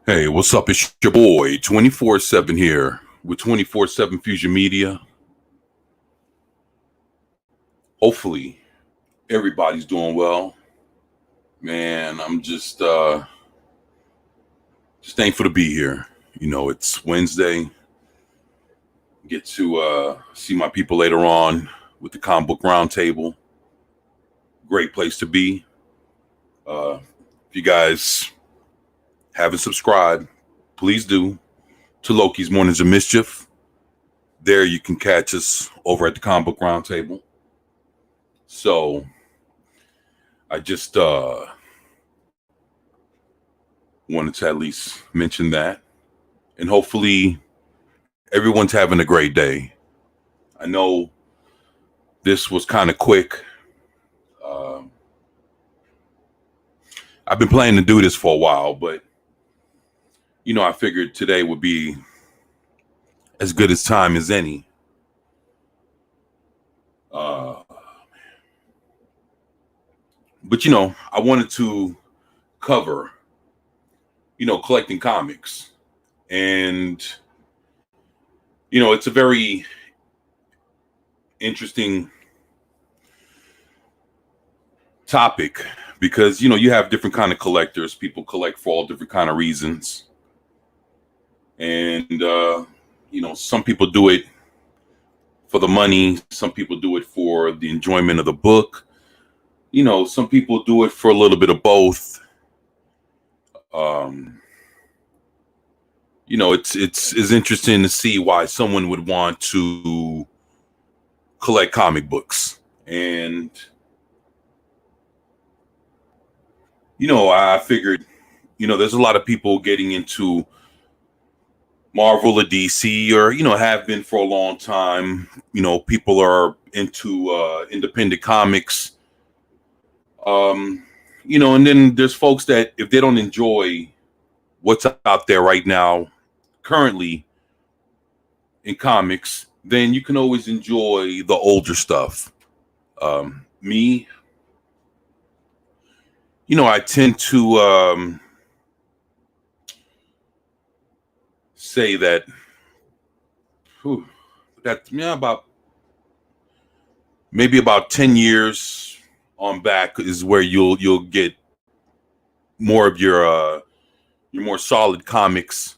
Hey, what's up? It's your boy 24/7 here with 24/7 Fusion Media. Hopefully, everybody's doing well. Man, I'm just thankful to be here. It's Wednesday. Get to see my people later on with the comic book roundtable. Great place to be. If you guys haven't subscribed, please do to Loki's Mornings of Mischief. There you can catch us over at the comic book roundtable. So I just wanted to at least mention that. And hopefully everyone's having a great day. I know this was kind of quick. I've been planning to do this for a while, but I figured today would be as good as time as any. But I wanted to cover, collecting comics. And, it's a very interesting topic because, you have different kind of collectors. People collect for all different kind of reasons. And, some people do it for the money. Some people do it for the enjoyment of the book. Some people do it for a little bit of both. It's interesting to see why someone would want to collect comic books. And, I figured, there's a lot of people getting into Marvel or DC or, have been for a long time. People are into independent comics. And then there's folks that if they don't enjoy what's out there right now, currently in comics, then you can always enjoy the older stuff. Me, I tend to say that about maybe about 10 years on back is where you'll get more of your more solid comics.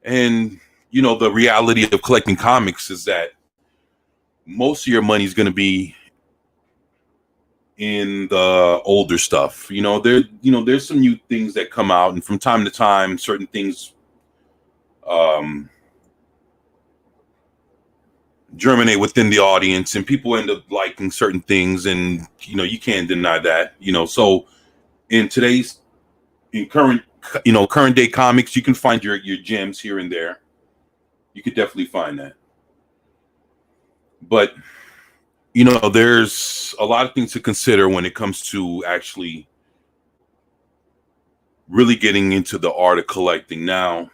And the reality of collecting comics is that most of your money is going to be in the older stuff. There's some new things that come out, and from time to time certain things germinate within the audience and people end up liking certain things, and you can't deny that. So in today's current day comics, you can find your gems here and there. You could definitely find that. But there's a lot of things to consider when it comes to actually really getting into the art of collecting. Now,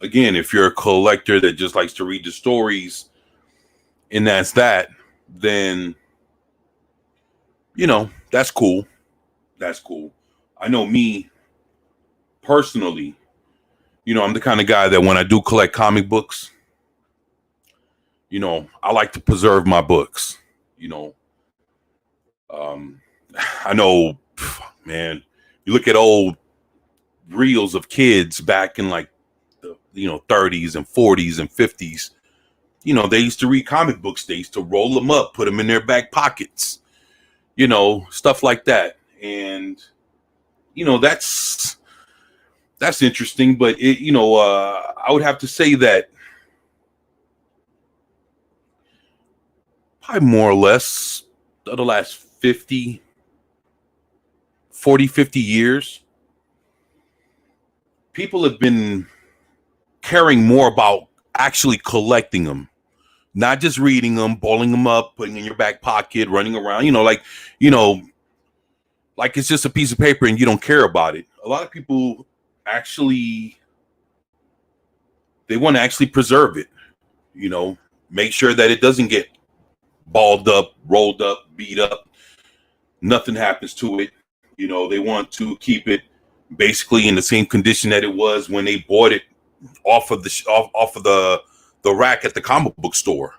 again, if you're a collector that just likes to read the stories and that's that, then that's cool. That's cool. I know me personally, I'm the kind of guy that when I do collect comic books, I like to preserve my books. I know, man, you look at old reels of kids back in like the 30s and 40s and 50s. They used to read comic books. They used to roll them up, put them in their back pockets, stuff like that. And that's interesting. But I would have to say that probably more or less the last 50 years, people have been caring more about actually collecting them, not just reading them, balling them up, putting in your back pocket, running around, like it's just a piece of paper and you don't care about it. A lot of people actually, they want to actually preserve it, make sure that it doesn't get balled up, rolled up, beat up. Nothing happens to it. They want to keep it basically in the same condition that it was when they bought it off of the rack at the comic book store.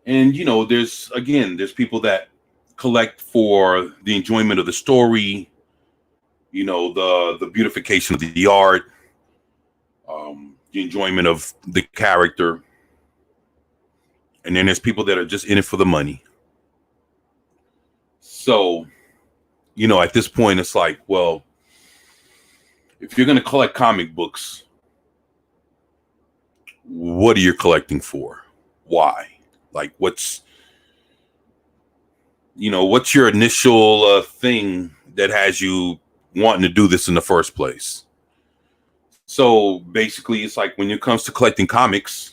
And there's people that collect for the enjoyment of the story, the beautification of the art, the enjoyment of the character. And then there's people that are just in it for the money. So, at this point, it's like, well, if you're going to collect comic books, what are you collecting for? Why? Like, what's your initial thing that has you wanting to do this in the first place? So basically, it's like when it comes to collecting comics,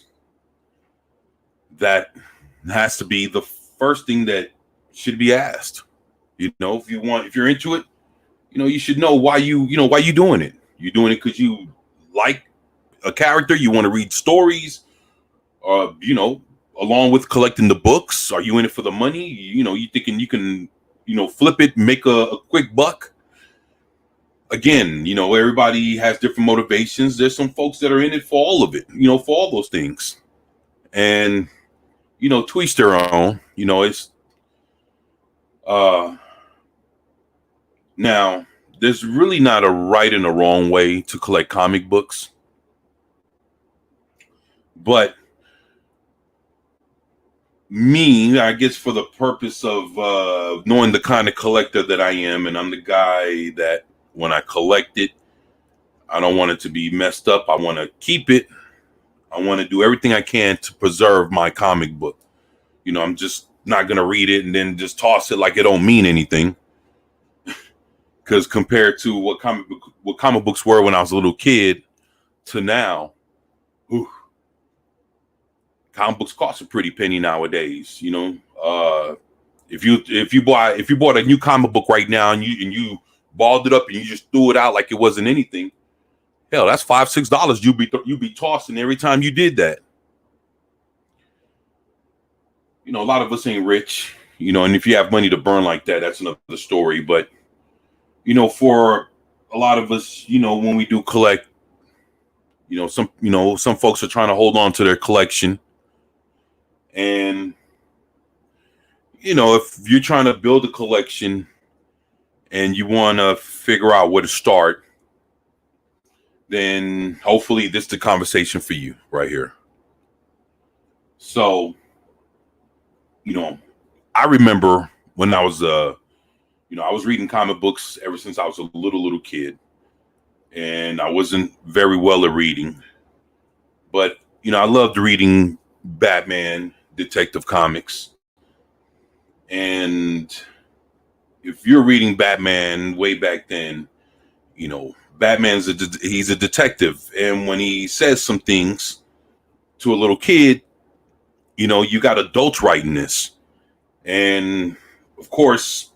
that has to be the first thing that should be asked. If you're into it, you should know why you doing it. You're doing it because you like a character, you want to read stories, along with collecting the books. Are you in it for the money? You thinking you can, flip it, make a quick buck? Again, everybody has different motivations. There's some folks that are in it for all of it, for all those things. And, to each their own, it's, now there's really not a right and a wrong way to collect comic books. But me, I guess for the purpose of knowing the kind of collector that I am, and I'm the guy that when I collect it, I don't want it to be messed up. I want to keep it. I want to do everything I can to preserve my comic book. I'm just not going to read it and then just toss it like it don't mean anything. Because compared to what comic books were when I was a little kid to now, comic books cost a pretty penny nowadays. If you bought a new comic book right now and you balled it up and you just threw it out like it wasn't anything, hell, that's $5-6 you'd be tossing every time you did that. A lot of us ain't rich, and if you have money to burn like that, that's another story. But for a lot of us, when we do collect, some folks are trying to hold on to their collection. And, if you're trying to build a collection and you want to figure out where to start, then hopefully this is the conversation for you right here. So, I remember when I was, I was reading comic books ever since I was a little kid, and I wasn't very well at reading, but, I loved reading Batman, Detective Comics. And if you're reading Batman way back then, Batman's he's a detective, and when he says some things to a little kid, you got adults writing this, and of course,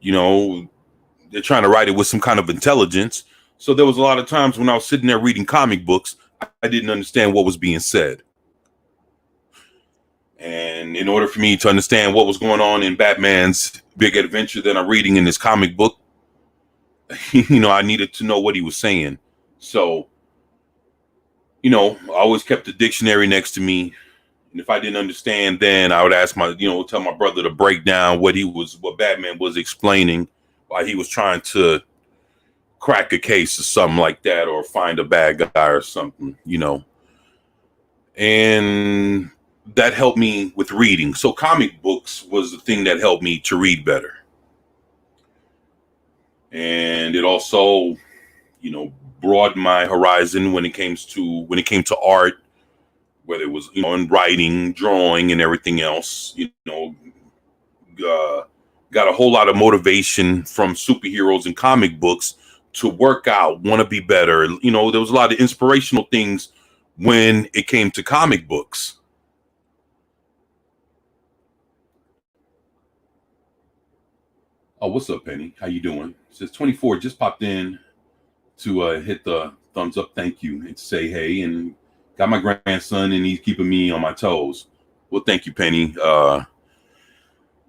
they're trying to write it with some kind of intelligence. So there was a lot of times when I was sitting there reading comic books, I didn't understand what was being said. And in order for me to understand what was going on in Batman's big adventure that I'm reading in this comic book, I needed to know what he was saying. So, I always kept the dictionary next to me. And if I didn't understand, then I would ask tell my brother to break down what Batman was explaining while he was trying to crack a case or something like that, or find a bad guy or something, and that helped me with reading. So comic books was the thing that helped me to read better. And it also, broadened my horizon when it came to art, whether it was, in writing, drawing, and everything else. Got a whole lot of motivation from superheroes and comic books to work out, want to be better. There was a lot of inspirational things when it came to comic books. Oh, what's up, Penny? How you doing? It says 24 just popped in to hit the thumbs up. Thank you. And say hey, and got my grandson, and he's keeping me on my toes. Well, thank you, Penny.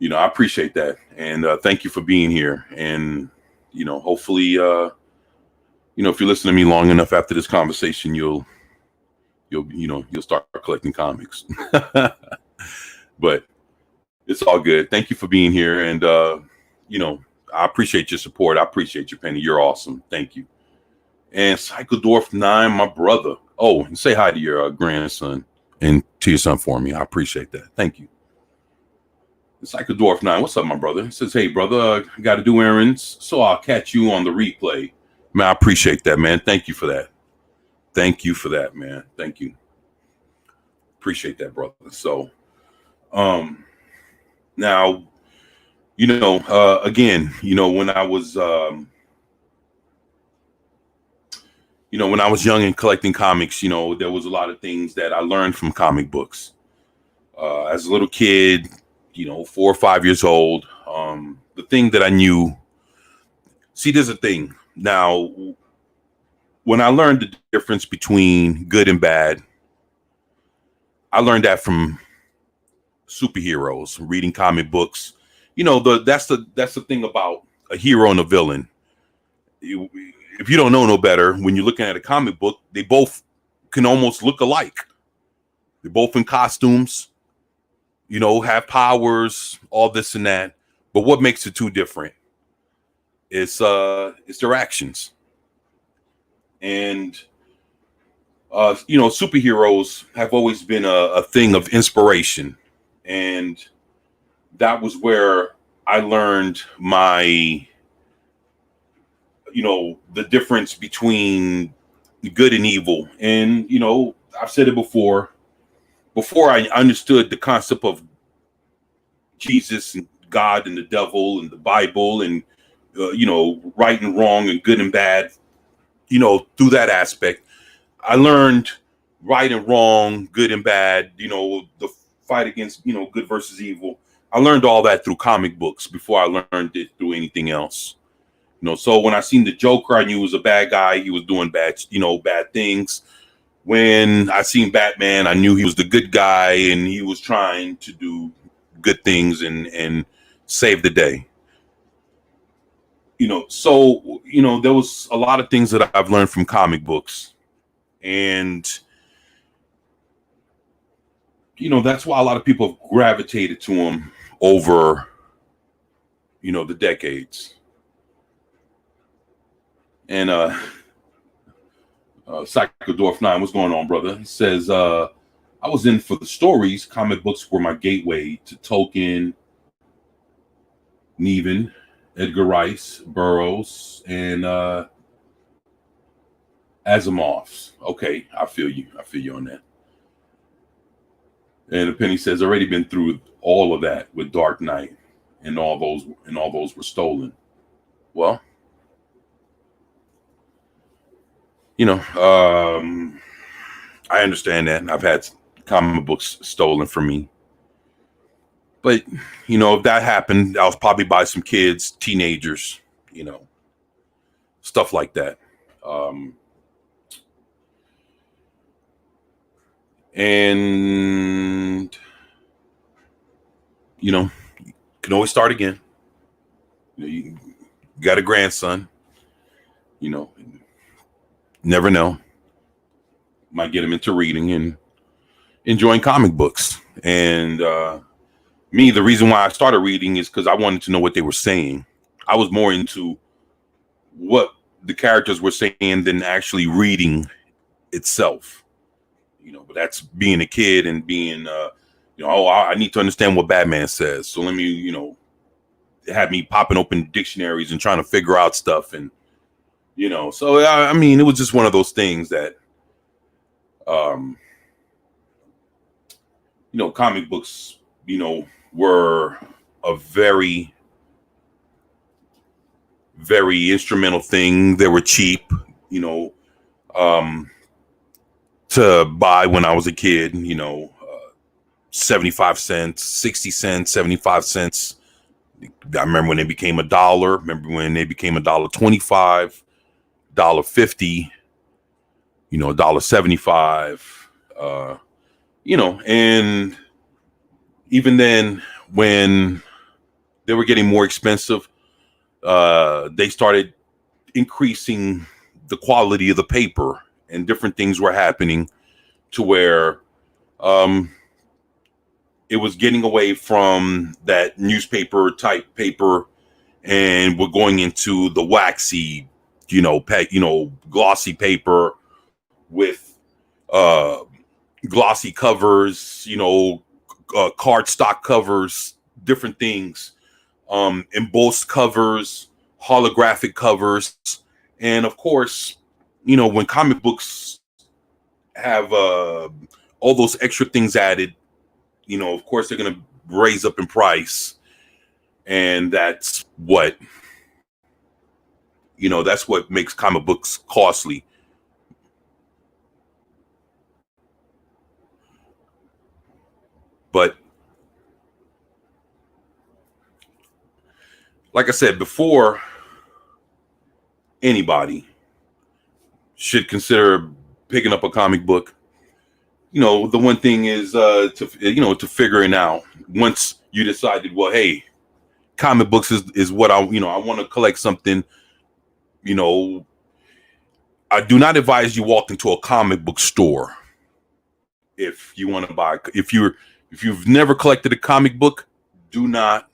I appreciate that. And thank you for being here. And, hopefully, if you listen to me long enough after this conversation, you'll start collecting comics. But it's all good. Thank you for being here. And, I appreciate your support. I appreciate you, Penny. You're awesome. Thank you. And Psychodorf 9, my brother. Oh, and say hi to your grandson and to your son for me. I appreciate that. Thank you. Psychodorf 9, what's up, my brother? He says, hey, brother, I got to do errands, so I'll catch you on the replay. Man, I appreciate that, man. Thank you for that. Thank you for that, man. Thank you. Appreciate that, brother. So, now, again, when I was, when I was young and collecting comics, there was a lot of things that I learned from comic books. As a little kid, 4 or 5 years old, the thing that I knew, see, there's a thing. Now, when I learned the difference between good and bad, I learned that from superheroes, reading comic books. That's the thing about a hero and a villain. If you don't know no better, when you're looking at a comic book, they both can almost look alike. They're both in costumes, have powers, all this and that. But what makes the two different is their actions. And superheroes have always been a thing of inspiration. And that was where I learned the difference between good and evil. And, I've said it before I understood the concept of Jesus and God and the devil and the Bible and, right and wrong and good and bad, through that aspect, I learned right and wrong, good and bad, the fight against, good versus evil. I learned all that through comic books before I learned it through anything else. So when I seen the Joker, I knew he was a bad guy. He was doing bad things. When I seen Batman, I knew he was the good guy and he was trying to do good things and save the day. So, there was a lot of things that I've learned from comic books. And, that's why a lot of people have gravitated to them over, the decades. And Psychodorf 9, what's going on, brother? He says, I was in for the stories. Comic books were my gateway to Tolkien, Niven, Edgar Rice, Burroughs, and Asimov's. Okay, I feel you on that. And Penny says, already been through all of that with Dark Knight, and all those were stolen. Well, I understand that. I've had comic books stolen from me. But, if that happened, I was probably by some kids, teenagers, stuff like that. And, you can always start again. You got a grandson, never know. Might get him into reading and enjoying comic books. And me, the reason why I started reading is because I wanted to know what they were saying. I was more into what the characters were saying than actually reading itself. But that's being a kid and being, I need to understand what Batman says. So let me, have me popping open dictionaries and trying to figure out stuff. And, so, I mean, it was just one of those things that, comic books, were a very, very instrumental thing. They were cheap, to buy when I was a kid, 75 cents, 60 cents, 75 cents. I remember when they became $1. Remember when they became $1.25, $1.50, $1.75, and even then when they were getting more expensive. They started increasing the quality of the paper, and different things were happening to where it was getting away from that newspaper type paper, and we're going into the waxy, glossy paper with glossy covers, cardstock covers, different things, embossed covers, holographic covers. And of course, when comic books have all those extra things added, of course they're going to raise up in price. And that's what makes comic books costly. But like I said before, anybody should consider picking up a comic book. The one thing is to figuring out, once you decided, well, hey, comic books is what I want to collect something. I do not advise you walk into a comic book store if you want to buy. If you've never collected a comic book, do not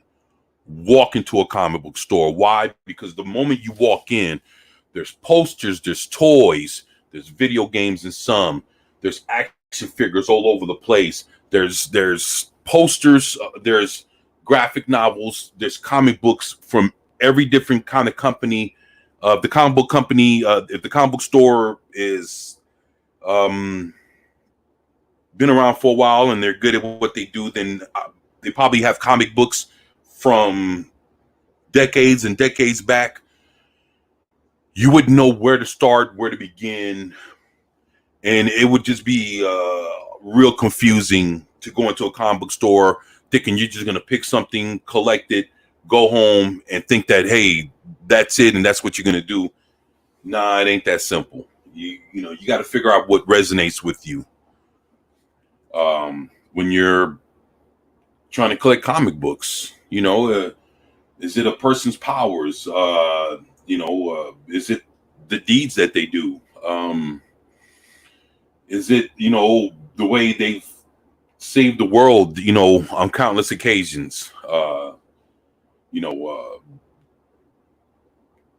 walk into a comic book store. Why? Because the moment you walk in, there's posters, there's toys, there's video games, and there's action figures all over the place. There's posters, there's graphic novels, there's comic books from every different kind of company. The comic book company, if the comic book store is been around for a while and they're good at what they do, then they probably have comic books from decades and decades back. You wouldn't know where to start, where to begin, and it would just be real confusing to go into a comic book store thinking you're just going to pick something, collect it, go home, and think that, hey, that's it and that's what you're going to do. Nah, it ain't that simple. You got to figure out what resonates with you when you're trying to collect comic books. Is it a person's powers? Is it the deeds that they do? Is it, the way they've saved the world, on countless occasions?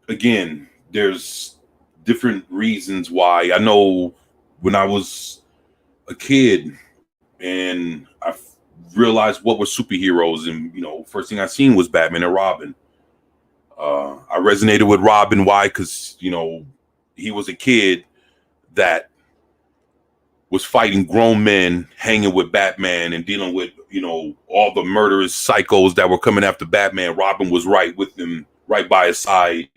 Again, there's different reasons why. I know when I was a kid and I realized what were superheroes, and first thing I seen was Batman and Robin. I resonated with Robin. Why? Because he was a kid that was fighting grown men, hanging with Batman and dealing with all the murderous psychos that were coming after Batman. Robin was right with them, right by his side,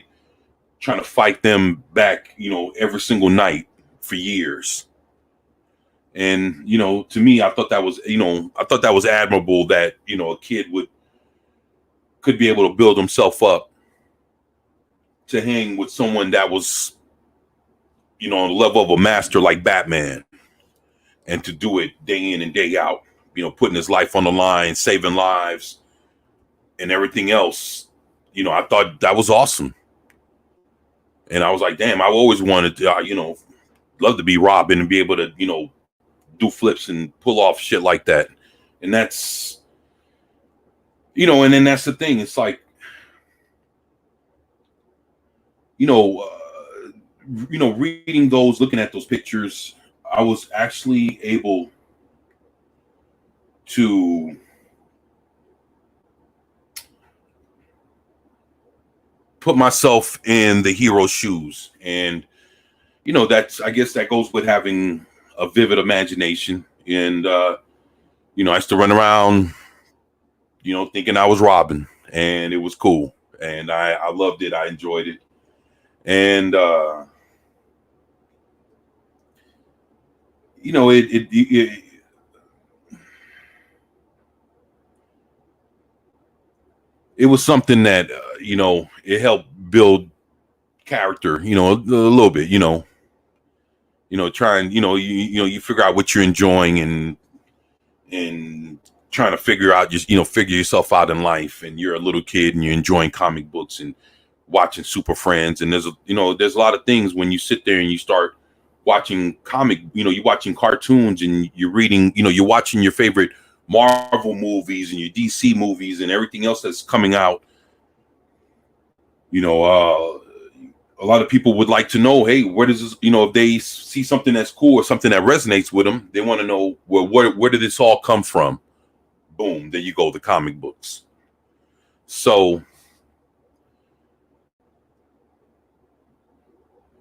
trying to fight them back every single night for years. And to me, I thought that was admirable that a kid could be able to build himself up to hang with someone that was on the level of a master like Batman, and to do it day in and day out, putting his life on the line, saving lives and everything else. I thought that was awesome. And I was like, damn, I always wanted to, love to be Robin and be able to, do flips and pull off shit like that. And that's, and then that's the thing. It's like, reading those, looking at those pictures, I was actually able to put myself in the hero's shoes. And, I guess that goes with having a vivid imagination. And, I used to run around, thinking I was Robin, and it was cool. And I loved it. I enjoyed it. And, it was something that, it helped build character, a little bit, try and, you figure out what you're enjoying and trying to figure out, just, figure yourself out in life, and you're a little kid and you're enjoying comic books and watching Super Friends. And there's a lot of things when you sit there and you start watching you're watching cartoons and you're reading, you're watching your favorite Marvel movies and your DC movies and everything else that's coming out. A lot of people would like to know, hey, where does this, if they see something that's cool or something that resonates with them, they want to know, well, where did this all come from? Boom, there you go, the comic books. So,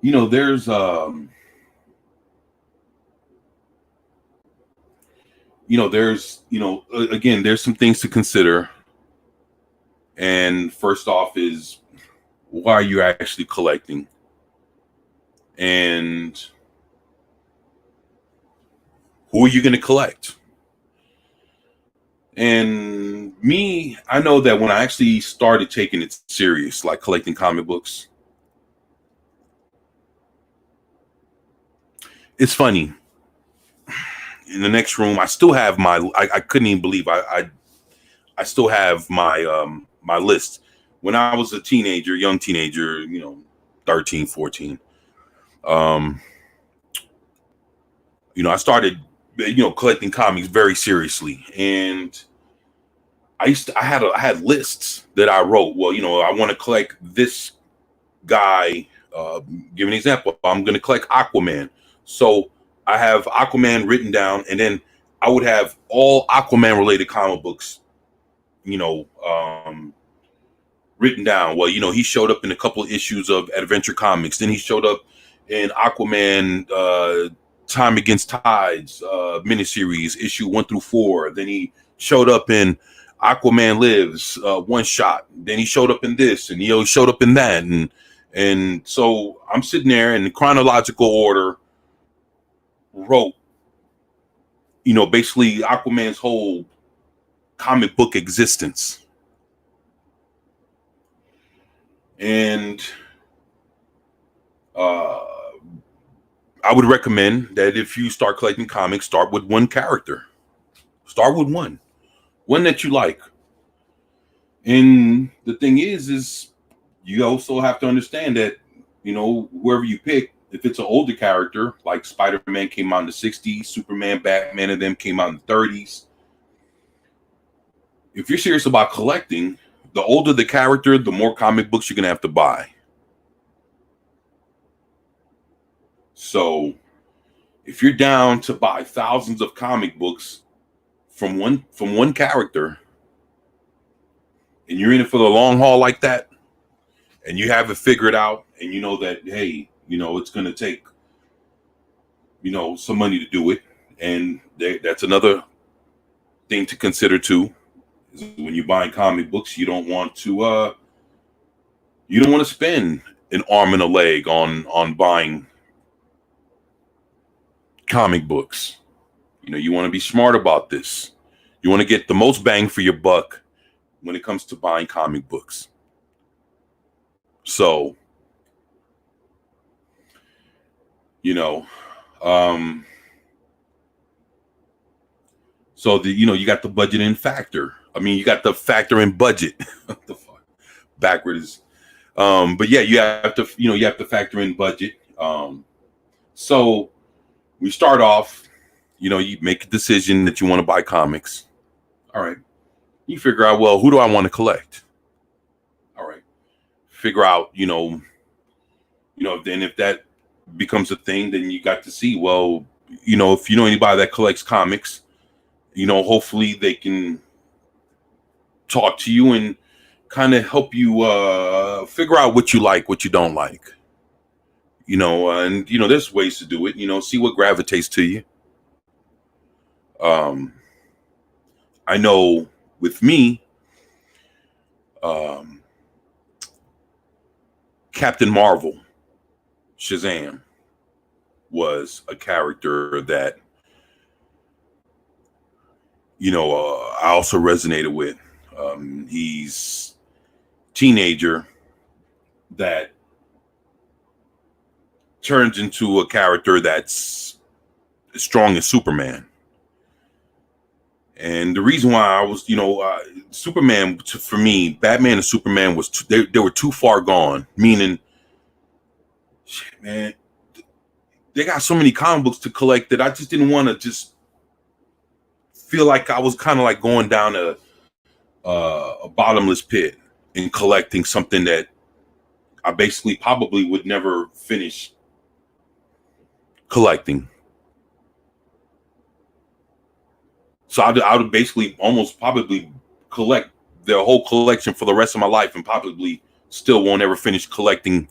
there's again, there's some things to consider. And first off is, why are you actually collecting? And who are you going to collect? And me, I know that when I actually started taking it serious, like collecting comic books, it's funny. In the next room, I still have I couldn't even believe I still have my list. When I was a young teenager, 13, 14, I started, collecting comics very seriously. And I had lists that I wrote. Well, I want to collect this guy. Give an example. I'm going to collect Aquaman. So I have Aquaman written down, and then I would have all Aquaman related comic books, written down. Well, he showed up in a couple of issues of Adventure Comics. Then he showed up in Aquaman, Time Against Tides miniseries, issue 1 through 4. Then he showed up in Aquaman Lives one shot. Then he showed up in this, and he showed up in that, and so I'm sitting there in chronological order, wrote, basically Aquaman's whole comic book existence. And I would recommend that if you start collecting comics, start with one character. Start with one that you like. And the thing is you also have to understand that, whoever you pick, if it's an older character, like Spider-Man came out in the 60s, Superman, Batman, and them came out in the 30s. If you're serious about collecting, the older the character, the more comic books you're going to have to buy. So if you're down to buy thousands of comic books from one character, and you're in it for the long haul like that, and you have it figured out, and you know that, hey, it's going to take, some money to do it. And that's another thing to consider too. Is when you're buying comic books, you don't want to spend an arm and a leg on buying comic books. You want to be smart about this. You want to get the most bang for your buck when it comes to buying comic books. So, so you got the budgeting factor. I mean, you got the factor in budget. What the fuck? Backwards. But yeah, you have to factor in budget. So we start off, you make a decision that you want to buy comics. All right. You figure out, well, who do I want to collect? All right. Figure out, then if that becomes a thing, then you got to see, well, if you know anybody that collects comics, hopefully they can talk to you and kind of help you figure out what you like, what you don't like. And there's ways to do it. See what gravitates to you. I know with me, Captain Marvel, Shazam, was a character that I also resonated with. He's teenager that turns into a character that's as strong as Superman. And the reason why I was, Superman, for me, Batman and Superman was they were too far gone. Meaning, shit, man, they got so many comic books to collect that I just didn't want to just feel like I was kind of like going down a bottomless pit and collecting something that I basically probably would never finish collecting. So I would basically almost probably collect their whole collection for the rest of my life and probably still won't ever finish collecting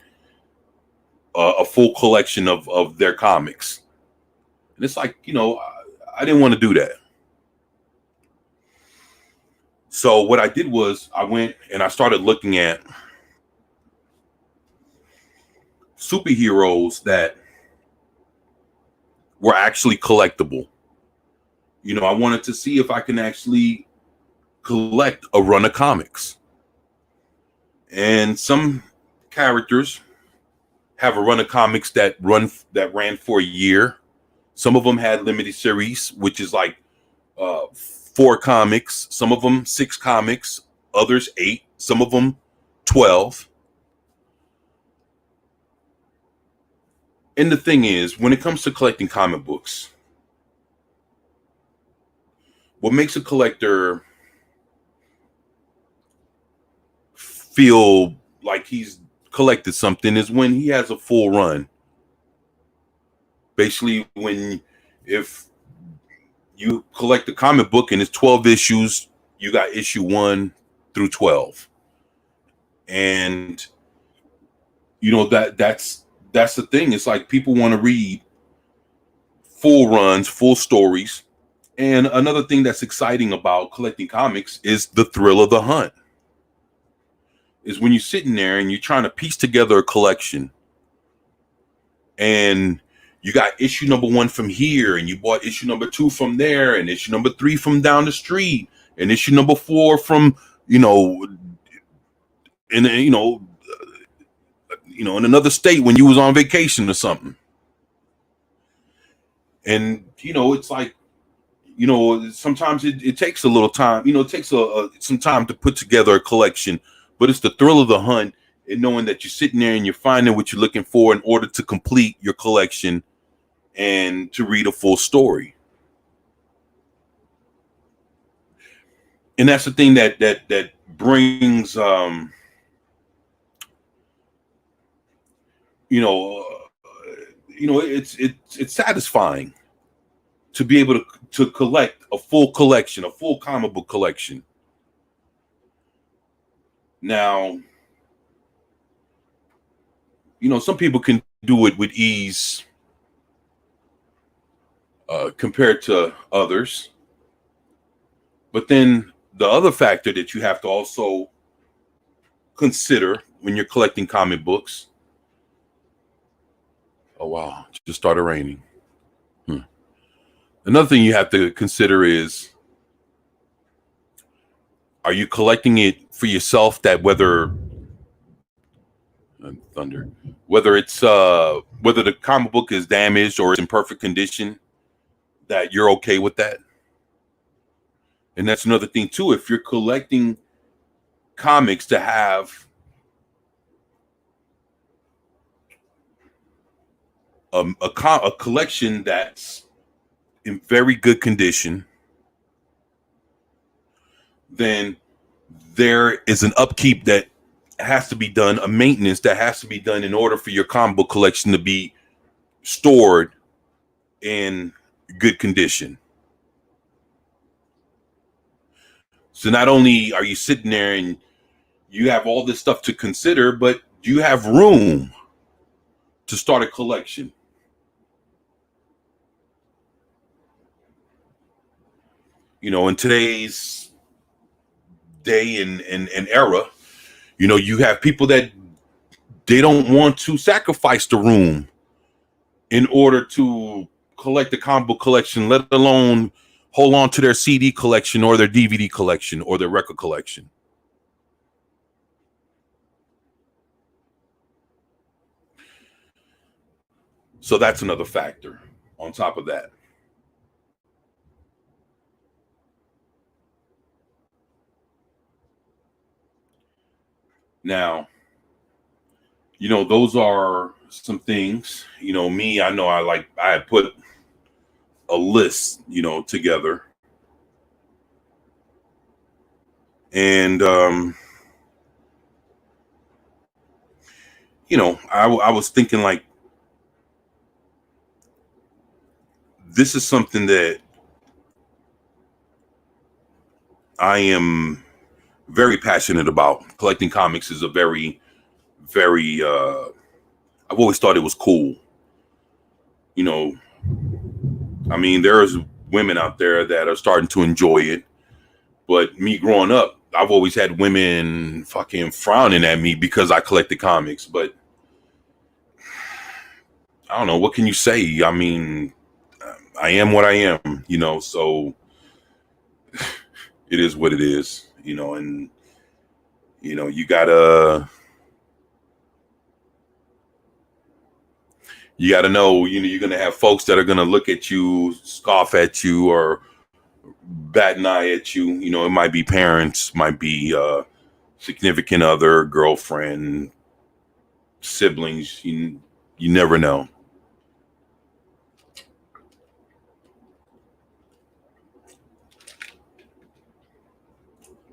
a full collection of their comics. And it's like, I didn't want to do that. So what I did was I went and I started looking at superheroes that were actually collectible. I wanted to see if I can actually collect a run of comics. And some characters have a run of comics that ran for a year. Some of them had limited series, which is like 4 comics. Some of them 6 comics. Others 8. Some of them 12. And the thing is, when it comes to collecting comic books, what makes a collector feel like he's collected something is when he has a full run. Basically, if you collect a comic book and it's 12 issues, you got issue 1 through 12. And that's the thing. It's like people want to read full runs, full stories. And another thing that's exciting about collecting comics is the thrill of the hunt. Is when you're sitting there and you're trying to piece together a collection and you got issue number 1 from here and you bought issue number 2 from there and issue number 3 from down the street and issue number 4 from, in another state when you was on vacation or something. And, it's like, sometimes it takes a little time, it takes some time to put together a collection, but it's the thrill of the hunt and knowing that you're sitting there and you're finding what you're looking for in order to complete your collection and to read a full story. And that's the thing that brings, it's satisfying to be able to collect a full collection, a full comic book collection. Now, some people can do it with ease compared to others. But then the other factor that you have to also consider when you're collecting comic books. Oh, wow. It just started raining. Another thing you have to consider is, are you collecting it for yourself, that whether it's whether the comic book is damaged or it's in perfect condition, that you're okay with that? And that's another thing too. If you're collecting comics to have a collection that's in very good condition, then there is an upkeep that has to be done, a maintenance that has to be done in order for your comic book collection to be stored in good condition. So not only are you sitting there and you have all this stuff to consider, but you have room to start a collection. In today's day and era, you have people that they don't want to sacrifice the room in order to collect the comic book collection, let alone hold on to their CD collection or their DVD collection or their record collection. So that's another factor on top of that. Now, those are some things. Me, I know I had put a list, together. And I was thinking like this is something that I am very passionate about. Collecting comics is a very, very I've always thought it was cool. You know, I mean, there's women out there that are starting to enjoy it. But me growing up, I've always had women fucking frowning at me because I collected comics. But I don't know, what can you say? I mean, I am what I am, so it is what it is, and you gotta know, you're gonna have folks that are gonna look at you, scoff at you, or bat an eye at you. It might be parents, might be significant other, girlfriend, siblings. You never know.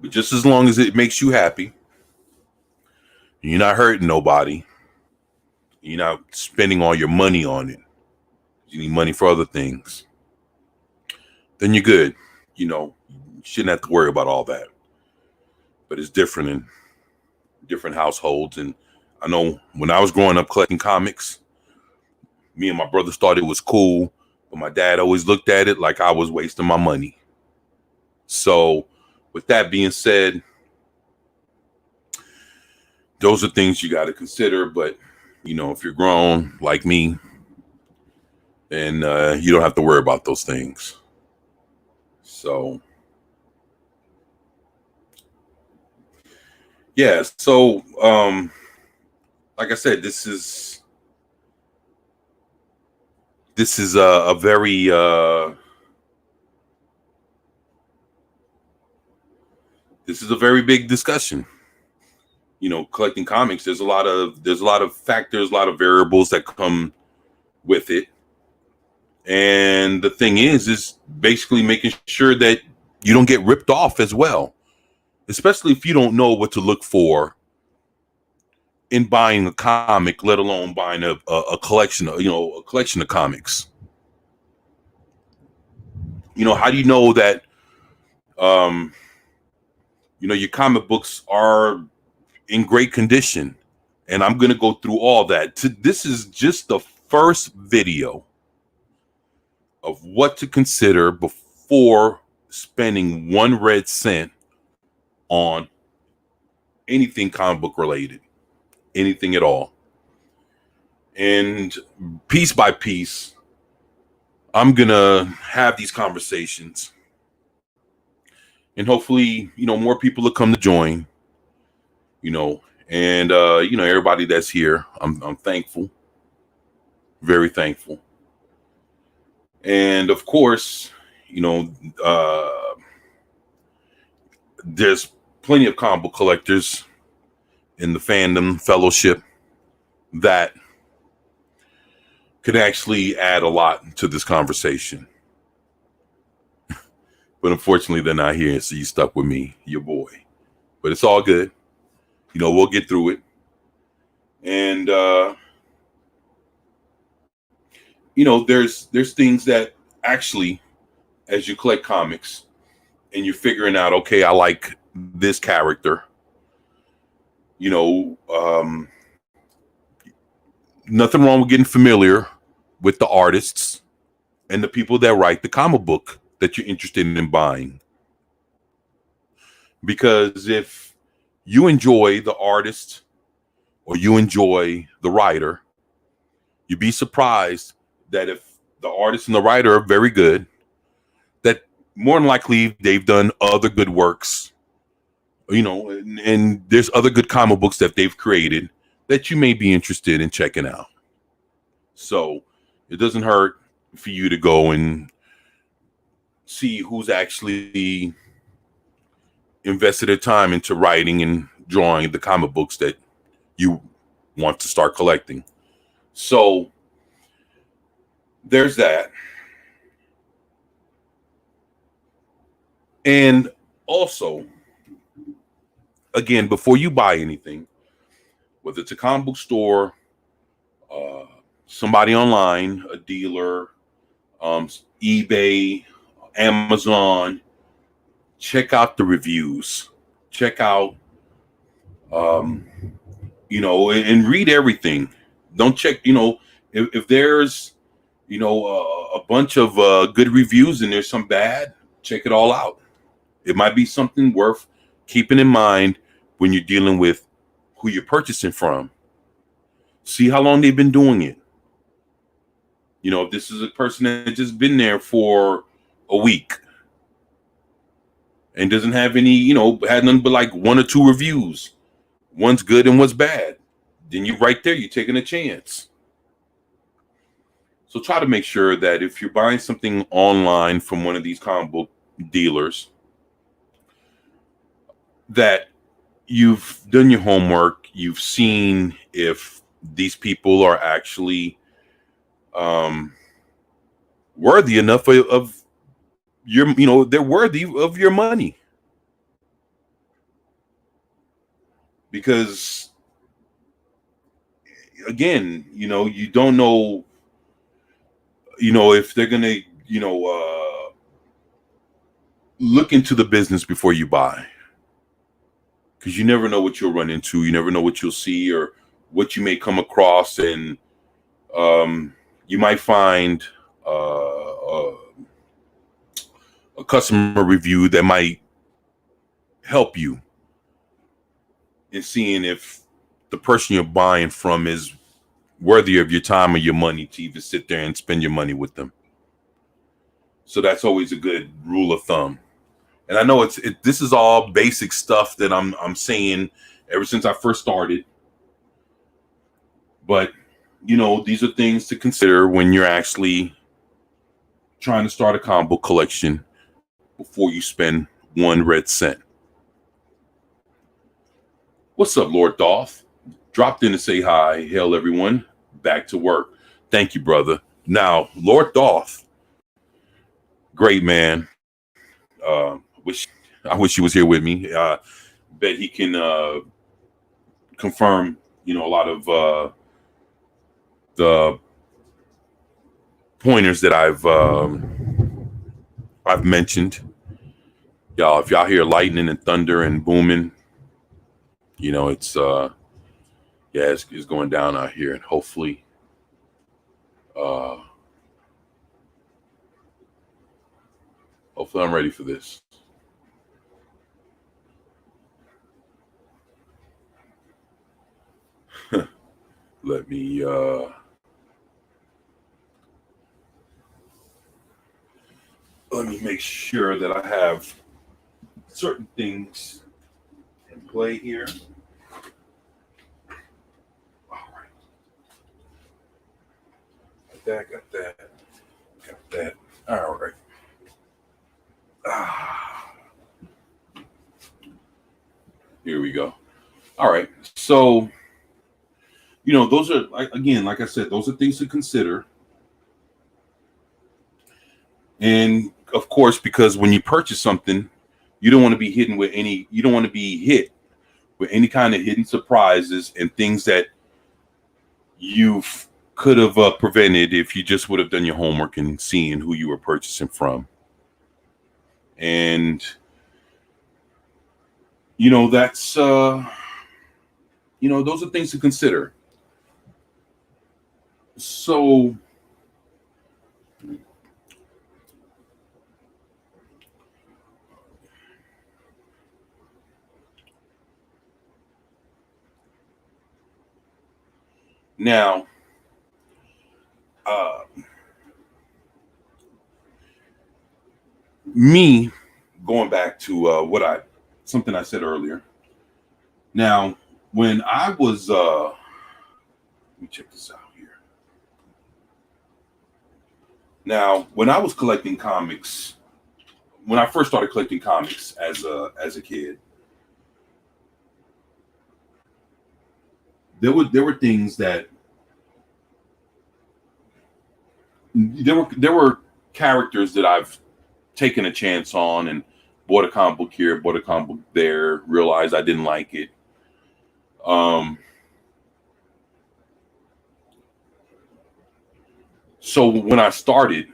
But just as long as it makes you happy, you're not hurting nobody, you're not spending all your money on it, you need money for other things, then you're good. You shouldn't have to worry about all that. But it's different in different households. And I know when I was growing up collecting comics, me and my brothers thought it was cool, but my dad always looked at it like I was wasting my money. So with that being said, those are things you got to consider. But if you're grown like me, then you don't have to worry about those things. So yeah, so like I said, this is a very this is a very big discussion. Collecting comics, there's a lot of factors, a lot of variables that come with it. And the thing is basically making sure that you don't get ripped off as well, especially if you don't know what to look for in buying a comic, let alone buying a collection of, a collection of comics. How do you know that your comic books are in great condition? And I'm going to go through all that. This is just the first video of what to consider before spending 1 red cent on anything comic book related, anything at all. And piece by piece, I'm going to have these conversations. And hopefully, more people will come to join, and everybody that's here, I'm thankful, very thankful. And of course, there's plenty of comic book collectors in the fandom fellowship that could actually add a lot to this conversation. But unfortunately, they're not here, so you stuck with me, your boy. But it's all good. We'll get through it. And there's things that actually, as you collect comics and you're figuring out, okay, I like this character, nothing wrong with getting familiar with the artists and the people that write the comic book that you're interested in buying. Because if you enjoy the artist or you enjoy the writer, you'd be surprised that if the artist and the writer are very good, that more than likely they've done other good works, and there's other good comic books that they've created that you may be interested in checking out. So it doesn't hurt for you to go and see who's actually invested their time into writing and drawing the comic books that you want to start collecting. So there's that. And also, again, before you buy anything, whether it's a comic book store, somebody online, a dealer, eBay, Amazon, check out the reviews. Check out, and read everything. Don't check, if there's, a bunch of good reviews and there's some bad, check it all out. It might be something worth keeping in mind when you're dealing with who you're purchasing from. See how long they've been doing it. If this is a person that just been there for a week and doesn't have any, had nothing but like 1 or 2 reviews, one's good and one's bad, then you right there, you're taking a chance. So try to make sure that if you're buying something online from one of these comic book dealers, that you've done your homework, you've seen if these people are actually worthy enough of your, they're worthy of your money. Because again, you don't know, if they're gonna, look into the business before you buy. Because you never know what you'll run into. You never know what you'll see or what you may come across. And you might find a customer review that might help you in seeing if the person you're buying from is worthy of your time or your money to even sit there and spend your money with them. So that's always a good rule of thumb. And I know this is all basic stuff that I'm saying ever since I first started. But, these are things to consider when you're actually trying to start a comic book collection before you spend 1 red cent. What's up, Lord Doth? Dropped in to say hi. Hail, everyone. Back to work. Thank you, brother. Now, Lord Doth, great man. I wish he was here with me. Bet he can confirm, a lot of the pointers that I've mentioned. Y'all, if y'all hear lightning and thunder and booming, it's it's going down out here, and hopefully I'm ready for this. Let me make sure that I have certain things in play here. All right. Got that. All right. Here we go. All right. So, those are, again, like I said, those are things to consider. And of course, because when you purchase something, you don't want to be hit with any kind of hidden surprises and things that you could have prevented if you just would have done your homework and seen who you were purchasing from. And that's those are things to consider. So now, me going back to something I said earlier. Now, when I was, let me check this out here. Now, when I was collecting comics, when I first started collecting comics as a kid, there were things that there were characters that I've taken a chance on and bought a comic book here, bought a comic book there, realized I didn't like it. Um, so when I started,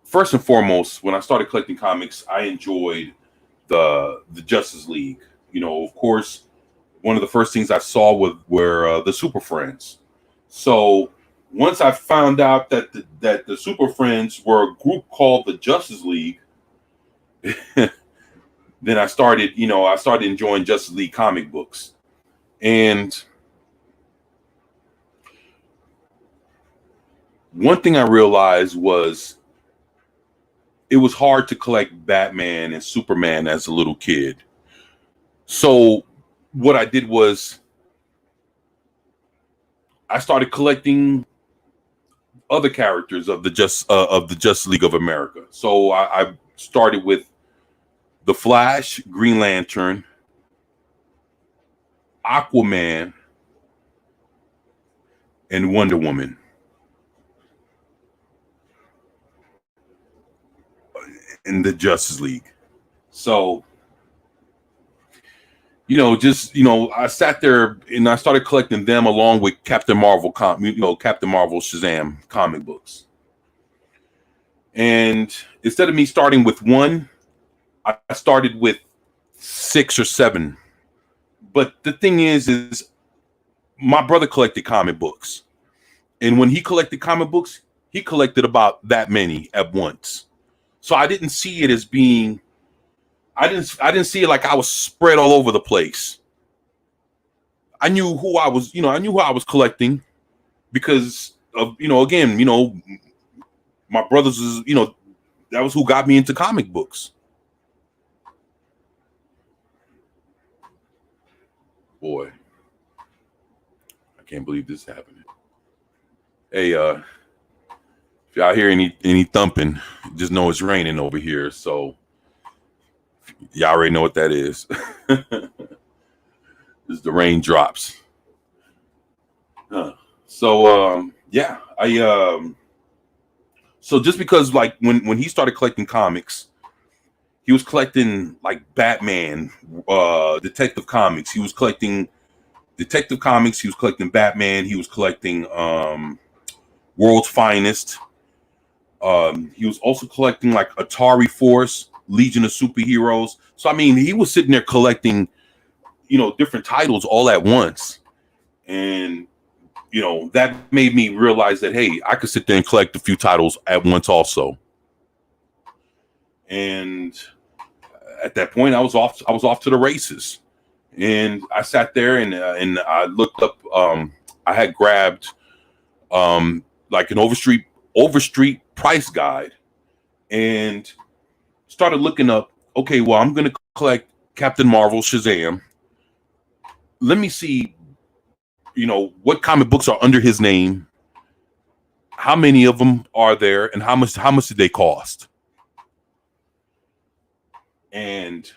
first and foremost, when I started collecting comics, I enjoyed the Justice League. Of course, one of the first things I saw were the Super Friends. So once I found out that the Super Friends were a group called the Justice League, then I started enjoying Justice League comic books. And one thing I realized was it was hard to collect Batman and Superman as a little kid. So what I did was I started collecting other characters of the Justice League of America. So I started with the Flash, Green Lantern, Aquaman, and Wonder Woman. In the Justice League. So, I sat there and I started collecting them along with Captain Marvel, Captain Marvel Shazam comic books. And instead of me starting with one, I started with 6 or 7. But the thing is my brother collected comic books. And when he collected comic books, he collected about that many at once. So I didn't see it as being, I didn't see it like I was spread all over the place. I knew who I was collecting because of, again, my brothers is, that was who got me into comic books. Boy, I can't believe this happened. Hey, if y'all hear any thumping, just know it's raining over here. So y'all already know what that is. This is the raindrops. So yeah, so just because like when he started collecting comics, he was collecting like Batman, Detective Comics. He was collecting Detective Comics. He was collecting Batman. He was collecting World's Finest. He was also collecting like Atari Force, Legion of Superheroes. So I mean, he was sitting there collecting, different titles all at once, and that made me realize that hey, I could sit there and collect a few titles at once also. And at that point, I was off to the races, and I sat there and I looked up. I had grabbed like an Overstreet price guide and started looking up, okay, well, I'm going to collect Captain Marvel Shazam. Let me see, what comic books are under his name, how many of them are there, and how much did they cost? And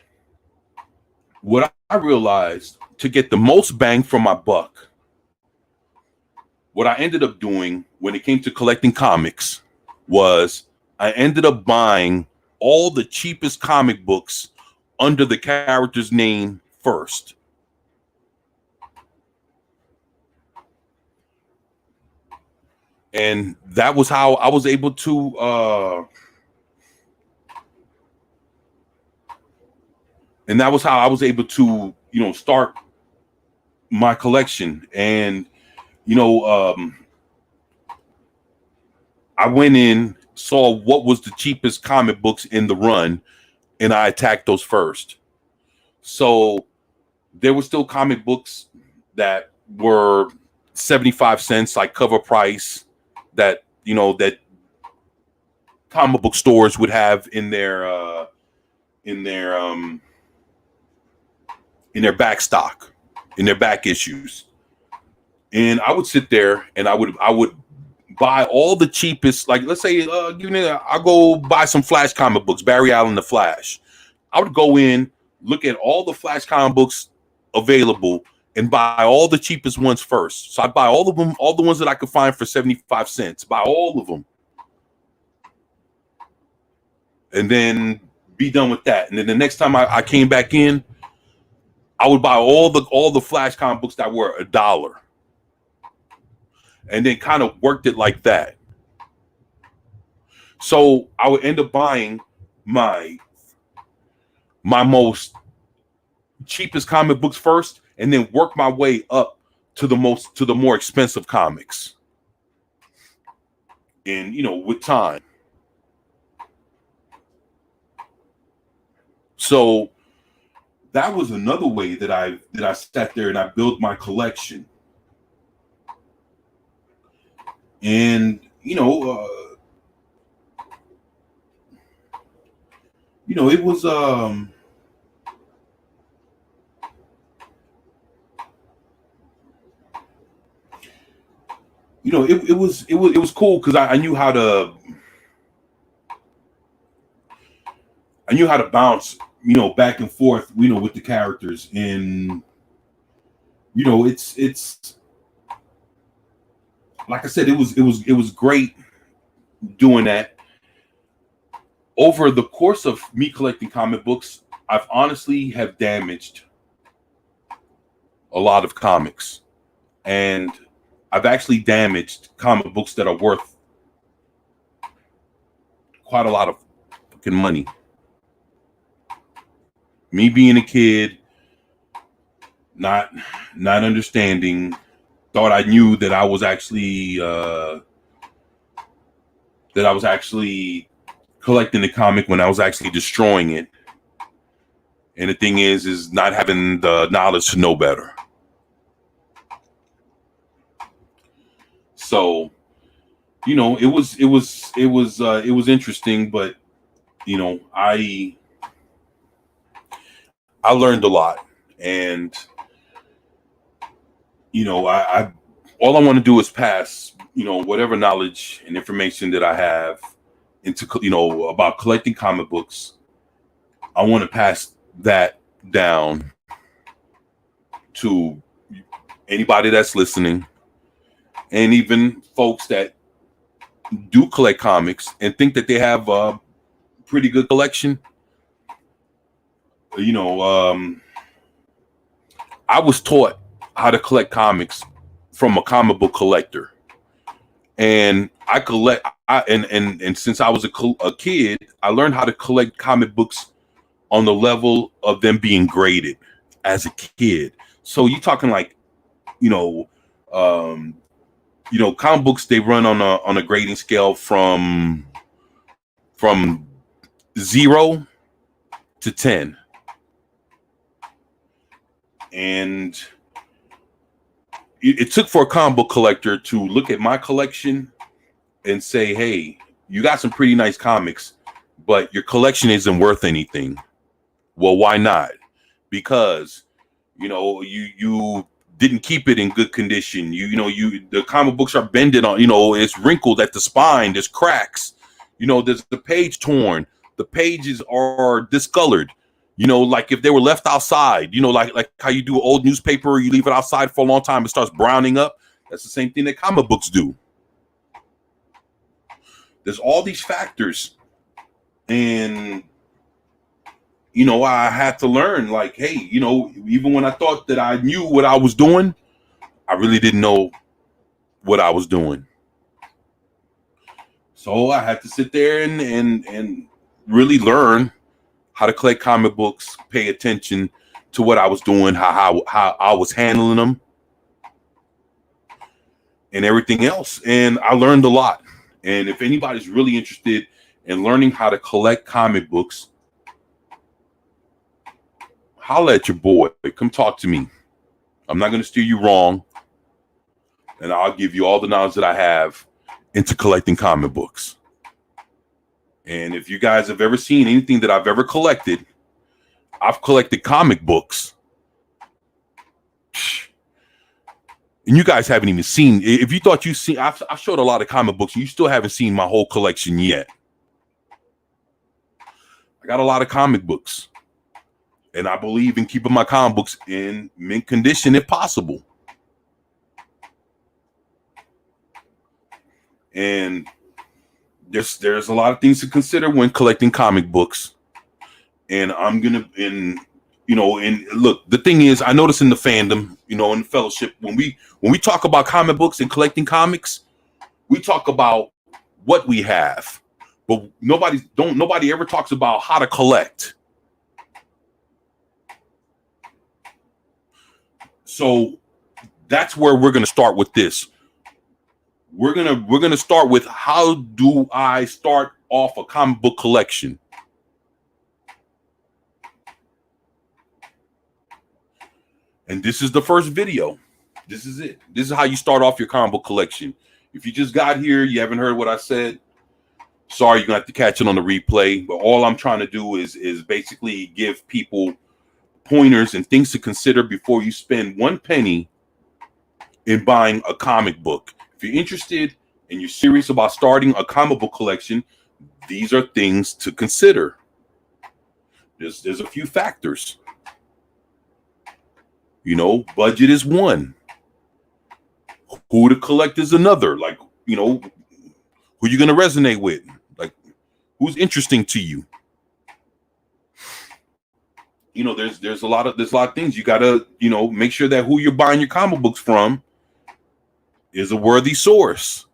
what I realized, to get the most bang for my buck, what I ended up doing when it came to collecting comics was I ended up buying all the cheapest comic books under the character's name first. And that was how I was able to start my collection. And I went in, saw what was the cheapest comic books in the run, and I attacked those first. So there were still comic books that were 75 cents, like cover price, that that comic book stores would have in their back stock, in their back issues. And I would sit there and I would buy all the cheapest, like let's say I'll go buy some Flash comic books, Barry Allen the Flash. I would go in, look at all the Flash comic books available and buy all the cheapest ones first. So I buy all of them, all the ones that I could find for 75 cents, buy all of them. And then be done with that. And then the next time I came back in, I would buy all the Flash comic books that were $1. And then kind of worked it like that. So I would end up buying my most cheapest comic books first, and then work my way up to the more expensive comics. And with time. So that was another way that I sat there and I built my collection. And it was it was cool because I knew how to bounce back and forth with the characters, and it's like I said, it was great doing that. Over the course of me collecting comic books, I've honestly have damaged a lot of comics, and I've actually damaged comic books that are worth quite a lot of fucking money. Me being a kid, not understanding, thought I knew that I was actually collecting the comic when I was actually destroying it. And the thing is not having the knowledge to know better. So, it was interesting, but I learned a lot, and I all I want to do is pass whatever knowledge and information that I have into about collecting comic books. I want to pass that down to anybody that's listening, and even folks that do collect comics and think that they have a pretty good collection. I was taught how to collect comics from a comic book collector, and I collect. And since I was a kid, I learned how to collect comic books on the level of them being graded as a kid. So you're talking like, comic books, they run on a grading scale from 0 to 10. And it took for a comic book collector to look at my collection and say, hey, you got some pretty nice comics, but your collection isn't worth anything. Well, why not? Because, you didn't keep it in good condition. The comic books are bended on, it's wrinkled at the spine. There's cracks, there's the page torn. The pages are discolored. Like if they were left outside, like how you do old newspaper, you leave it outside for a long time, it starts browning up. That's the same thing that comic books do. There's all these factors. And, I had to learn, like, hey, even when I thought that I knew what I was doing, I really didn't know what I was doing. So I had to sit there and really learn how to collect comic books, pay attention to what I was doing, how I was handling them, and everything else. And I learned a lot. And if anybody's really interested in learning how to collect comic books, holla at your boy. Come talk to me. I'm not going to steer you wrong. And I'll give you all the knowledge that I have into collecting comic books. And if you guys have ever seen anything that I've ever collected, I've collected comic books. And you guys haven't even seen, if you thought you've seen, I've showed a lot of comic books, and you still haven't seen my whole collection yet. I got a lot of comic books. And I believe in keeping my comic books in mint condition if possible. And there's a lot of things to consider when collecting comic books. And I'm gonna and look, the thing is, I notice in the fandom, in the fellowship, when we talk about comic books and collecting comics, we talk about what we have, but nobody ever talks about how to collect. So that's where we're gonna start with this. We're gonna start with, how do I start off a comic book collection? And this is the first video. This is it. This is how you start off your comic book collection. If you just got here, you haven't heard what I said, sorry, you're gonna have to catch it on the replay. But all I'm trying to do is basically give people pointers and things to consider before you spend one penny in buying a comic book. If you're interested and you're serious about starting a comic book collection, these are things to consider. There's a few factors. Budget is one. Who to collect is another. Like, who you're gonna resonate with. Like, who's interesting to you. There's a lot of things you gotta, make sure that who you're buying your comic books from is a worthy source.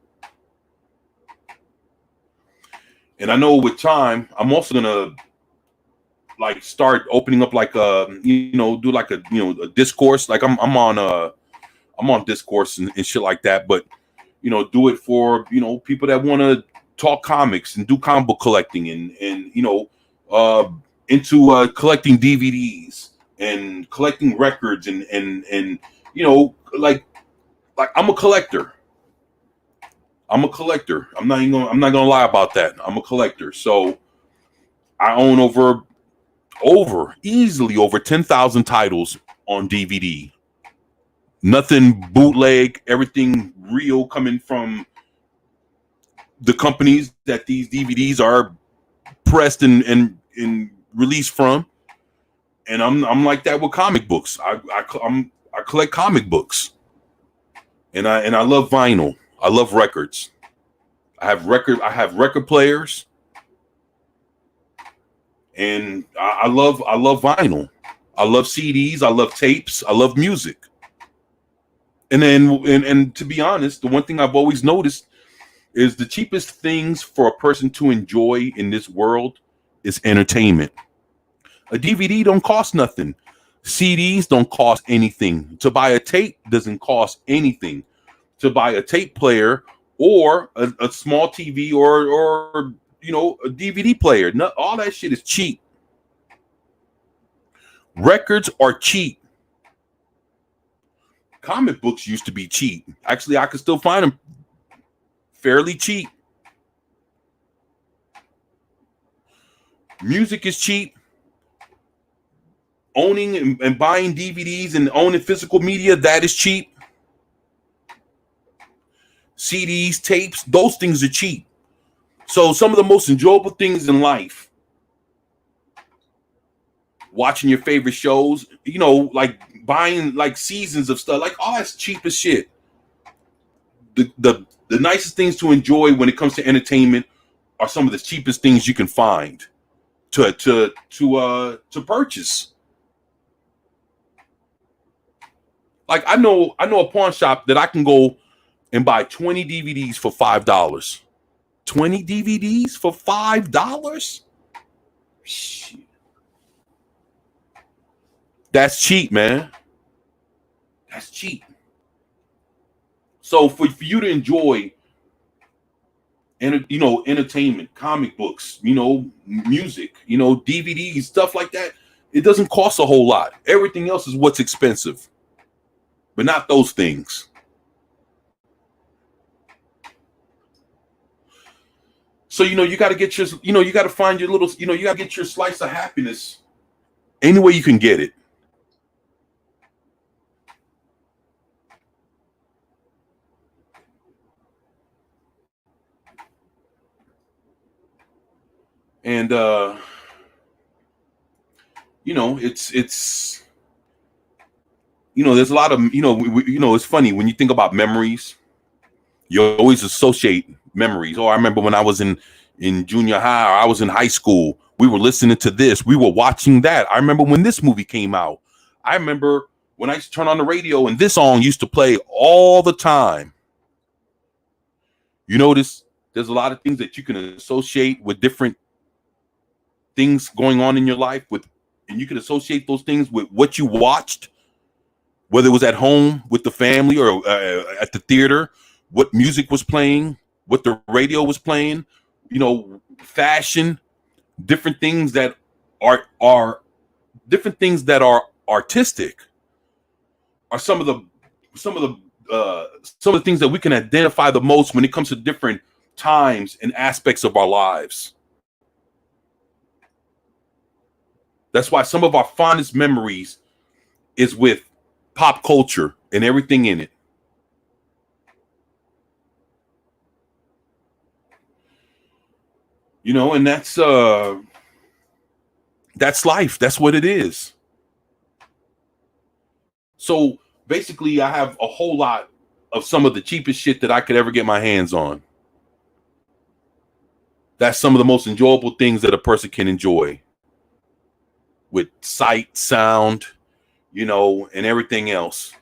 And I know with time, I'm also gonna start opening up do a discourse. Like I'm on discourse and shit like that, but do it for people that want to talk comics and do comic book collecting and into collecting DVDs and collecting records and I'm a collector. I'm not gonna lie about that. I'm a collector. So I own easily over 10,000 titles on DVD. Nothing bootleg, everything real, coming from the companies that these DVDs are pressed and released from. And I'm like that with comic books. I collect comic books, and I love vinyl. I love records. I have record players, and I love vinyl. I love CDs. I love tapes. I love music. And then and to be honest, the one thing I've always noticed is the cheapest things for a person to enjoy in this world is entertainment. A DVD don't cost nothing. CDs don't cost anything. To buy a tape doesn't cost anything. To buy a tape player or a small TV or a DVD player, all that shit is cheap. Records are cheap. Comic books used to be cheap. Actually, I could still find them fairly cheap. Music is cheap. Owning and buying DVDs and owning physical media, that is cheap. CDs, tapes, those things are cheap. So some of the most enjoyable things in life, watching your favorite shows, like buying seasons of stuff, all that's cheap as shit. The nicest things to enjoy when it comes to entertainment are some of the cheapest things you can find to purchase. Like I know a pawn shop that I can go and buy 20 DVDs for $5. 20 DVDs for $5? Shit. That's cheap, man. That's cheap. So for you to enjoy entertainment, comic books, music, DVDs, stuff like that, it doesn't cost a whole lot. Everything else is what's expensive, but not those things. So, you got to get your, you got to find your little, you got to get your slice of happiness any way you can get it. And it's there's a lot of it's funny when you think about memories. You always associate memories. Oh, I remember when I was in junior high, or I was in high school, we were listening to this, we were watching that. I remember when this movie came out. I remember when I used to turn on the radio and this song used to play all the time. You notice there's a lot of things that you can associate with different things going on in your life and you can associate those things with what you watched, whether it was at home with the family or at the theater, what music was playing, what the radio was playing, fashion, different things that are different things that are artistic are some of the things that we can identify the most when it comes to different times and aspects of our lives. That's why some of our fondest memories is with pop culture and everything in it. And that's life. That's what it is. So basically, I have a whole lot of some of the cheapest shit that I could ever get my hands on. That's some of the most enjoyable things that a person can enjoy with sight, sound, and everything else.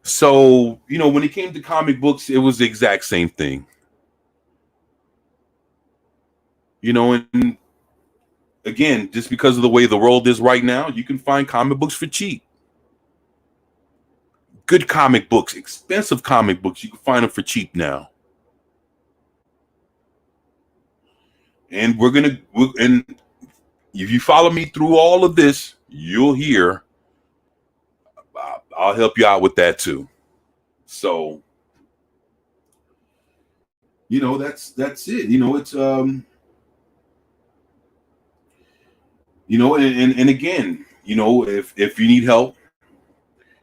So, when it came to comic books, it was the exact same thing. And again, just because of the way the world is right now, you can find comic books for cheap. Good comic books, expensive comic books, you can find them for cheap now. And and if you follow me through all of this, you'll hear I'll help you out with that too. So, that's it. It's and again, if you need help,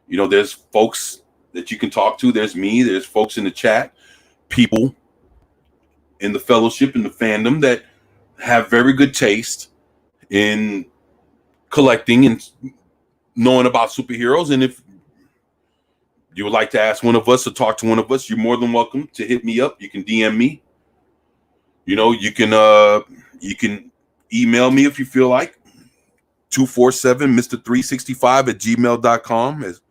there's folks that you can talk to. There's me, there's folks in the chat, people in the fellowship, in the fandom that have very good taste in collecting and knowing about superheroes. And if you would like to ask one of us or talk to one of us, you're more than welcome to hit me up. You can DM me. You can email me if you feel like. 247 Mr. 365 at gmail.com is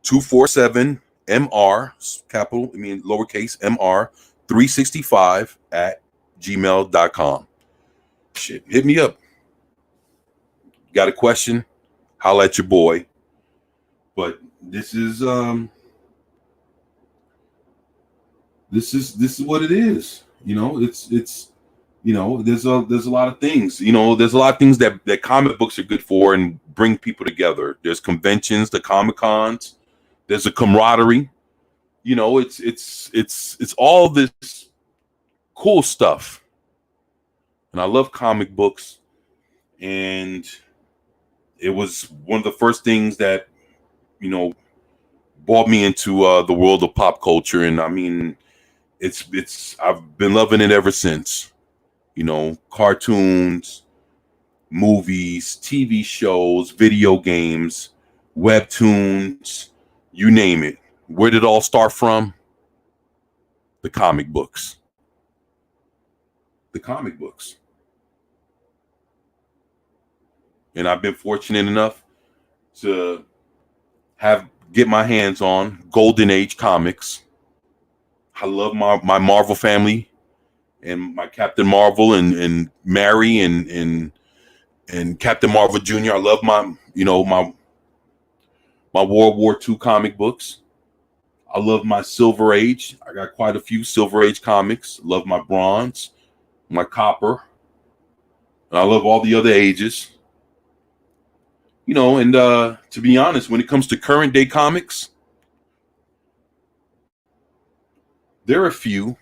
247 MR, capital, lowercase MR 365 at gmail.com. Shit, hit me up. Got a question? Holla at your boy. But this is what it is. It's there's a lot of things. There's a lot of things that comic books are good for and bring people together. There's conventions, the Comic Cons. There's a camaraderie. It's all this cool stuff. And I love comic books. And it was one of the first things that brought me into the world of pop culture. And I've been loving it ever since. Cartoons, movies, TV shows, video games, webtoons, you name it. Where did it all start from? The comic books. The comic books. And I've been fortunate enough to get my hands on Golden Age comics. I love my Marvel family and my Captain Marvel and Mary and Captain Marvel Jr. I love my World War II comic books. I love my Silver Age. I got quite a few Silver Age comics. Love my Bronze, my Copper. And I love all the other ages. And to be honest, when it comes to current day comics, there are a few.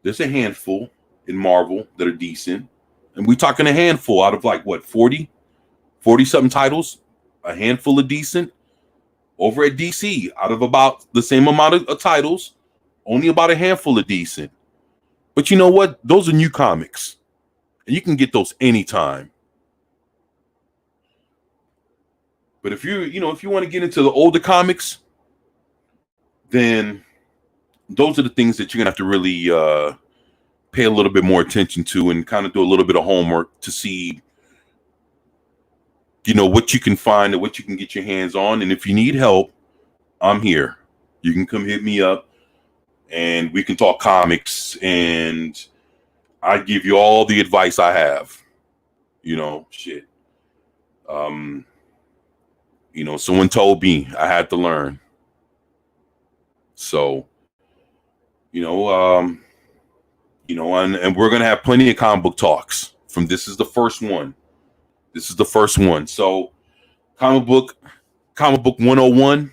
There's a handful in Marvel that are decent. And we're talking a handful out of 40 something titles, a handful of decent. Over at DC, out of about the same amount of titles, only about a handful of decent. But you know what? Those are new comics. And you can get those anytime. But if if you want to get into the older comics, then those are the things that you're going to have to really pay a little bit more attention to and kind of do a little bit of homework to see, what you can find and what you can get your hands on. And if you need help, I'm here. You can come hit me up and we can talk comics and I give you all the advice I have. Shit. Someone told me I had to learn. So, and we're going to have plenty of comic book talks this is the first one. So comic book 101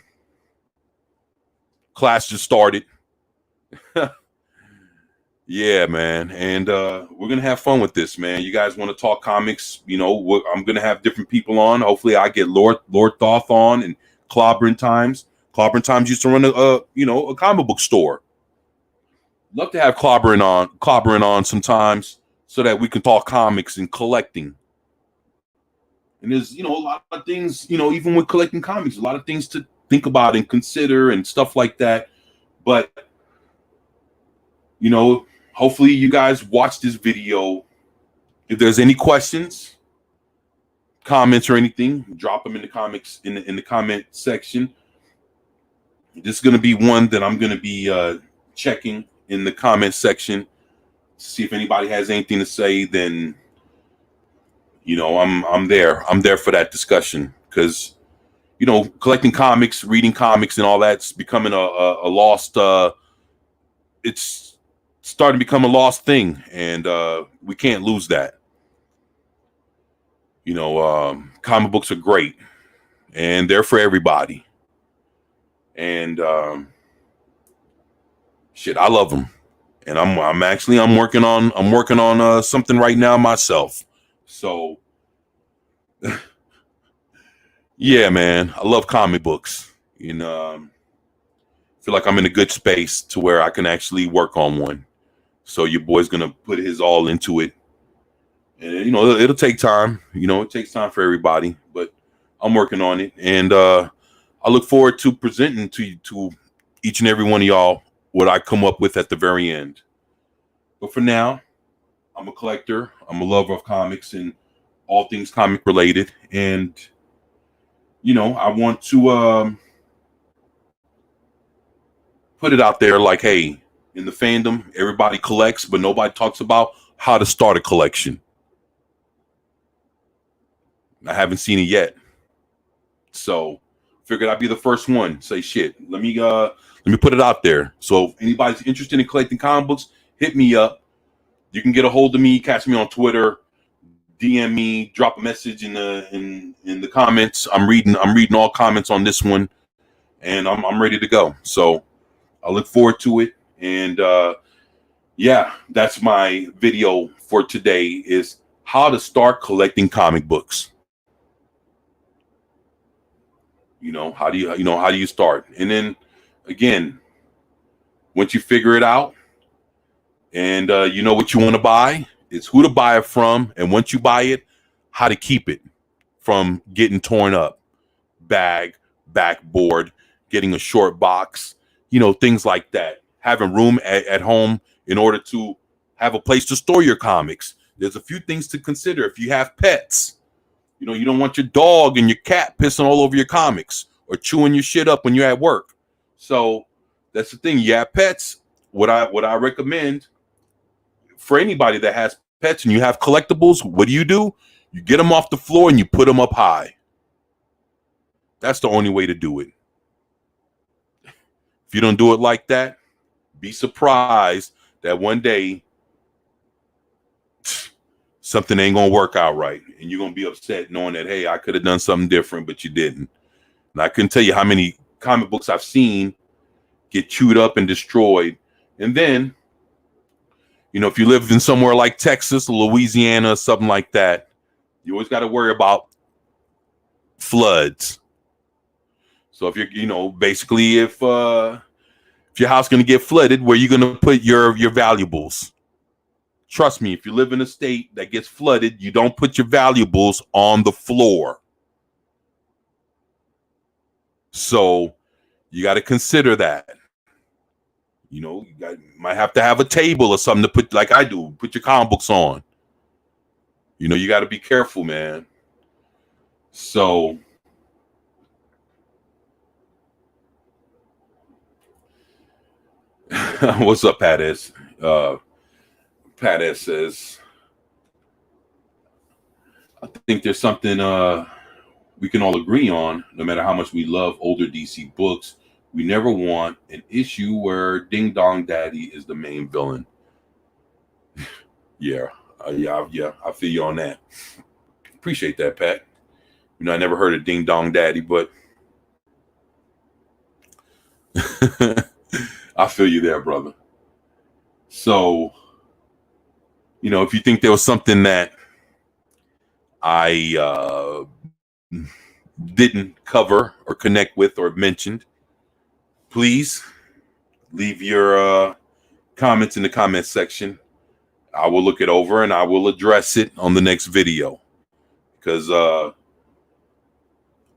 class just started. Yeah, man. And we're going to have fun with this, man. You guys want to talk comics? I'm going to have different people on. Hopefully I get Lord Thoth on and Clobbering Times. Clobbering Times used to run a comic book store. Love to have Clobbering on sometimes so that we can talk comics and collecting. And there's, a lot of things, even with collecting comics, a lot of things to think about and consider and stuff like that. But, hopefully you guys watch this video. If there's any questions, comments or anything, drop them in the comics in the comment section. This is going to be one that I'm going to be checking in the comment section to see if anybody has anything to say. Then, I'm there. I'm there for that discussion because, collecting comics, reading comics, and all that's becoming a lost. It's starting to become a lost thing, and we can't lose that. Comic books are great, and they're for everybody. And I love them, and I'm working on something right now myself. So, yeah, man, I love comic books. Feel like I'm in a good space to where I can actually work on one. So your boy's gonna put his all into it, and it'll take time. It takes time for everybody, but I'm working on it, and I look forward to presenting to each and every one of y'all what I come up with at the very end. But for now, I'm a collector. I'm a lover of comics and all things comic related, and I want to put it out there like, hey. In the fandom, everybody collects, but nobody talks about how to start a collection. I haven't seen it yet. So figured I'd be the first one. Say shit. Let me put it out there. So if anybody's interested in collecting comic books, hit me up. You can get a hold of me, catch me on Twitter, DM me, drop a message in the comments. I'm reading all comments on this one, and I'm ready to go. So I look forward to it. And that's my video for today, is how to start collecting comic books. How do you start? And then again, once you figure it out and you know what you want to buy, it's who to buy it from, and once you buy it, how to keep it from getting torn up, bag, backboard, getting a short box, things like that. Having room at home in order to have a place to store your comics. There's a few things to consider. If you have pets, you don't want your dog and your cat pissing all over your comics or chewing your shit up when you're at work. So that's the thing. You have pets. What I recommend for anybody that has pets and you have collectibles, what do? You get them off the floor and you put them up high. That's the only way to do it. If you don't do it like that, be surprised that one day something ain't gonna work out right, and you're gonna be upset knowing that, hey, I could have done something different, but you didn't. And I couldn't tell you how many comic books I've seen get chewed up and destroyed. And then, if you live in somewhere like Texas, Louisiana, something like that, you always got to worry about floods. So if you're, basically if your house going to get flooded, where you going to put your valuables? Trust me, if you live in a state that gets flooded, you don't put your valuables on the floor. So you got to consider that. You know, might have to have a table or something to put, like I do, put your comic books on. You know, you got to be careful, man. So what's up, Pat S? Pat S says, I think there's something we can all agree on. No matter how much we love older DC books, we never want an issue where Ding Dong Daddy is the main villain. Yeah, I feel you on that. Appreciate that, Pat. You know, I never heard of Ding Dong Daddy, but I feel you there, brother. So, you know, if you think there was something that I didn't cover or connect with or mentioned, please leave your comments in the comment section. I will look it over and I will address it on the next video, because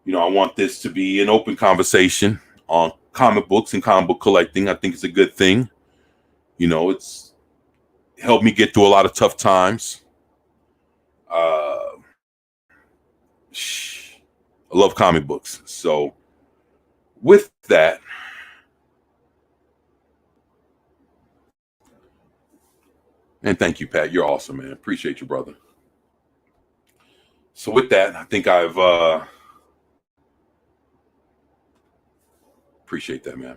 you know, I want this to be an open conversation on comic books and comic book collecting. I think it's a good thing. You know, it's helped me get through a lot of tough times. I love comic books. So with that, and thank you, Pat. You're awesome, man. Appreciate you, brother. So with that, I think I've appreciate that, man.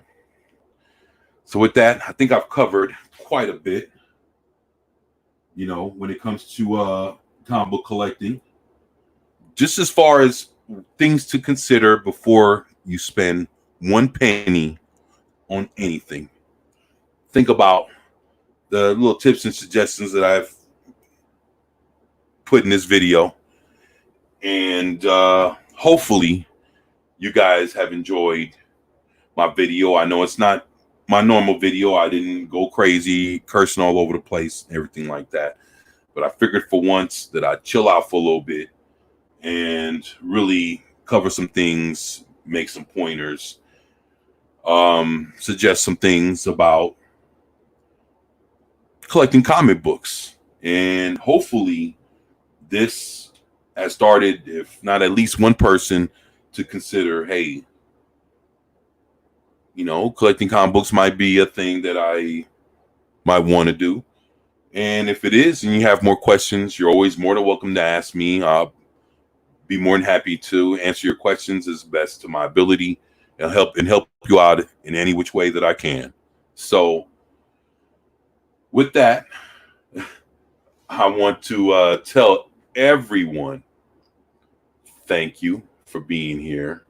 So with that, I think I've covered quite a bit, you know, when it comes to comic book collecting. Just as far as things to consider before you spend one penny on anything. Think about the little tips and suggestions that I've put in this video. And hopefully you guys have enjoyed my video. I know it's not my normal video. I didn't go crazy, cursing all over the place, everything like that. But I figured for once that I'd chill out for a little bit and really cover some things, make some pointers, suggest some things about collecting comic books. And hopefully this has started, if not at least one person, to consider, hey, you know, collecting comic books might be a thing that I might want to do. And if it is, and you have more questions, you're always more than welcome to ask me. I'll be more than happy to answer your questions as best to my ability and help you out in any which way that I can. So with that, I want to tell everyone thank you for being here.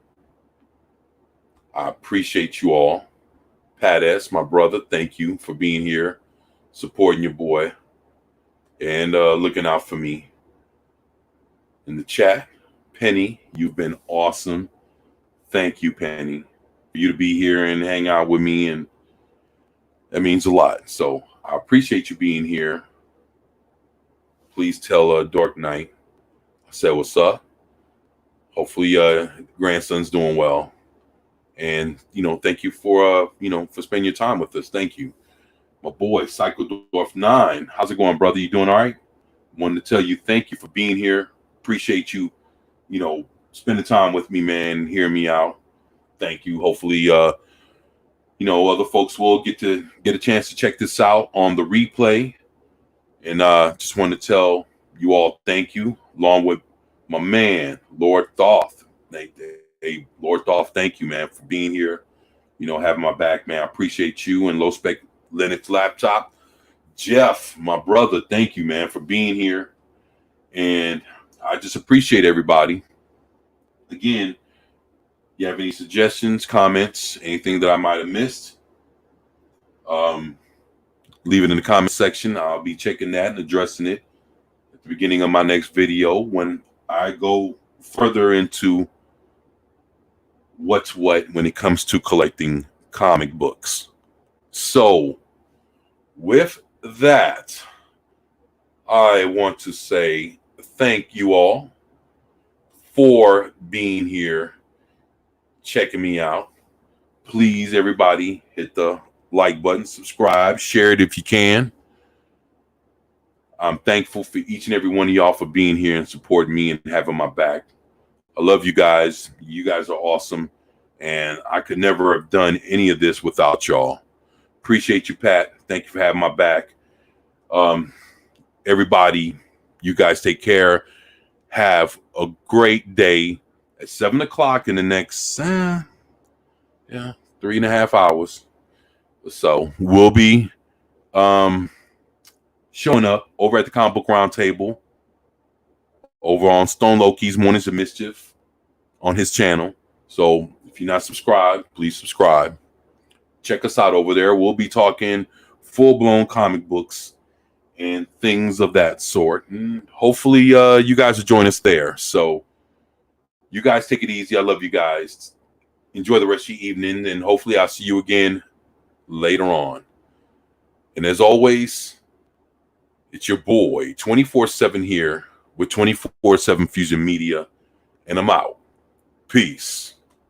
I appreciate you all. Pat S, my brother, thank you for being here, supporting your boy, and looking out for me. In the chat, Penny, you've been awesome. Thank you, Penny, for you to be here and hang out with me, and that means a lot. So I appreciate you being here. Please tell Dark Knight I said what's up. Hopefully grandson's doing well. And, you know, thank you for, you know, for spending your time with us. Thank you. My boy, Psychodorf 9. How's it going, brother? You doing all right? Wanted to tell you thank you for being here. Appreciate you, you know, spending time with me, man, hearing me out. Thank you. Hopefully, you know, other folks will get a chance to check this out on the replay. And just want to tell you all thank you, along with my man, Lord Thoth. Hey, Lord Thoth, thank you, man, for being here. You know, having my back, man. I appreciate you. And Low Spec Linux Laptop. Jeff, my brother, thank you, man, for being here. And I just appreciate everybody. Again, you have any suggestions, comments, anything that I might have missed, leave it in the comment section. I'll be checking that and addressing it at the beginning of my next video when I go further into what's what when it comes to collecting comic books. So with that, I want to say thank you all for being here, checking me out. Please, everybody, hit the like button, subscribe, share it if you can. I'm thankful for each and every one of y'all for being here and supporting me and having my back. I love you guys. You guys are awesome. And I could never have done any of this without y'all. Appreciate you, Pat. Thank you for having my back. Everybody, you guys take care. Have a great day. At 7 o'clock in the next 3.5 hours or so, we'll be showing up over at the Comic Book Roundtable over on Stone Loki's Mornings of Mischief on his channel. So if you're not subscribed, please subscribe. Check us out over there. We'll be talking full-blown comic books and things of that sort. And hopefully you guys will join us there. So you guys take it easy. I love you guys. Enjoy the rest of your evening, and hopefully I'll see you again later on. And as always, it's your boy 24/7 here with 24/7 Fusion Media, and I'm out. Peace.